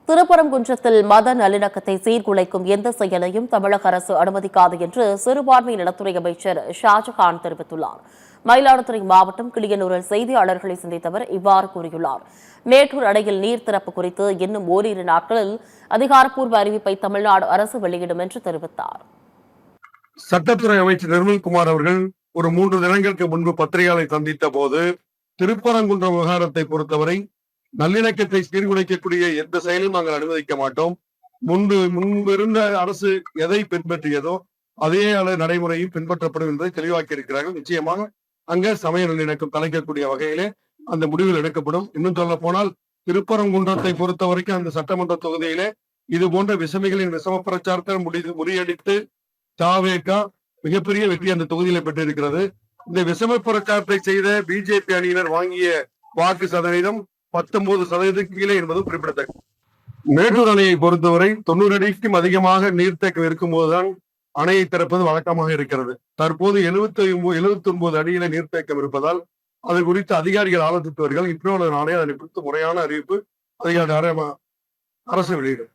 திருப்பரங்குன்றத்தில் மத நல்லிணக்கத்தை சீர்குலைக்கும் எந்த செயலையும் தமிழக அரசு அனுமதிக்காது என்று சிறுபான்மை நலத்துறை அமைச்சர் ஷாஜகான் தெரிவித்துள்ளார். மயிலாடுதுறை மாவட்டம் கிளியனூரில் செய்தியாளர்களை சந்தித்தவர் இவ்வாறு கூறியுள்ளார். மேட்டூர் அணையில் நீர் திறப்பு குறித்து இன்னும் ஓரிரு நாட்களில் அதிகாரப்பூர்வ அறிவிப்பை தமிழ்நாடு அரசு வெளியிடும் என்று தெரிவித்தார். சட்டத்துறை அமைச்சர் நிர்மல்குமார் அவர்கள் ஒரு 3 தினங்களுக்கு முன்பு பத்திரிகையாளரை சந்தித்த போது திருப்பரங்குன்றம் விவகாரத்தை பொறுத்தவரை நல்லிணக்கத்தை சீர்குலைக்கக்கூடிய எந்த செயலும் நாங்கள் அனுமதிக்க மாட்டோம். முன்பிருந்த அரசு எதை பின்பற்றியதோ அதே நடைமுறையும் பின்பற்றப்படும் என்பதை தெளிவாக்கி இருக்கிறார்கள். நிச்சயமாக அங்க சமய நல்லிணக்கம் கலைக்கக்கூடிய வகையிலே அந்த முடிவில் எடுக்கப்படும். இன்னும் சொல்ல போனால் திருப்பரங்குன்றத்தை பொறுத்த வரைக்கும் அந்த சட்டமன்ற தொகுதியிலே இது போன்ற விசமிகளின் விஷம பிரச்சாரத்தை முறியடித்து தாவேகா மிகப்பெரிய வெற்றி அந்த தொகுதியில பெற்றிருக்கிறது. இந்த விஷம பிரச்சாரத்தை செய்த பிஜேபி அணியினர் வாங்கிய வாக்கு சதவீதம் 19% கீழே என்பது குறிப்பிடத்தக்கது. மேட்டூர் அணையை பொறுத்தவரை 90 அடிக்கும் அதிகமாக நீர்த்தேக்கம் இருக்கும்போதுதான் அணையை திறப்பது வழக்கமாக இருக்கிறது. தற்போது 79 அடியில நீர்த்தேக்கம் இருப்பதால் அது குறித்து அதிகாரிகள் ஆலோசித்தவர்கள். இப்போ நாளே அதனை குறித்து முறையான அறிவிப்பு அதிகாரி அரசு வெளியிடும்.